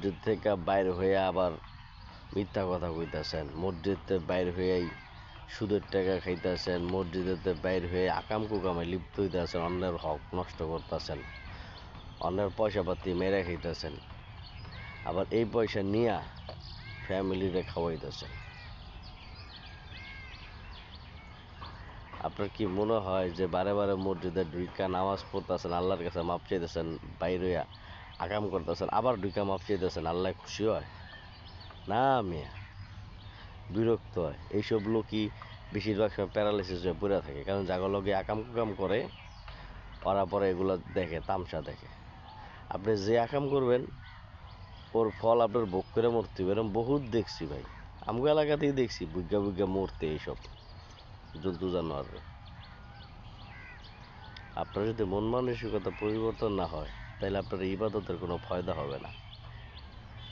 মসজিদ থেকে বাইর হয়ে আবার মিথ্যা কথা কইতাছেন, মসজিদতে বাইর হয়েই সুদের টাকা খাইতেছেন, মসজিদেতে বাইর হয়ে আকাম কুকামে লিপ্ত হইতেছেন, অন্যের হক নষ্ট করতেছেন, অন্যের পয়সা পাতি মেরে খাইতেছেন, আবার এই পয়সা নিয়া ফ্যামিলিরে খাওয়াইতেছেন। আপনার কি মনে হয় যে বারে বারে মসজিদে ঢুইকা নামাজ পড়তেছেন, আল্লাহর কাছে মাপ চাইতেছেন, বাইর হইয়া আকাম করতেছেন, আবার ঢুইকা মাপ চাইতেছেন, আল্লাহ খুশি হয়? না মিয়া, বিরক্ত হয়। এইসব লোকই বেশিরভাগ সময় প্যারালাইসিস হয়ে পড়ে থাকে, কারণ যাগো লগে আকাম কুকাম করে ওরা পরে এগুলো দেখে, তামসা দেখে। আপনি যে আকাম করবেন ওর ফল আপনার ভোগ করে মরতে হবে, এরকম বহুত দেখছি ভাই, আমগো এলাকাতেই দেখছি বুগ্গা বুগ্গা মরতে এইসব জন্তু জানোয়াররা। আপনার যদি মন মানসিকতা পরিবর্তন না হয় তাহলে আপনার ইবাদতের কোনো ফায়দা হবে না।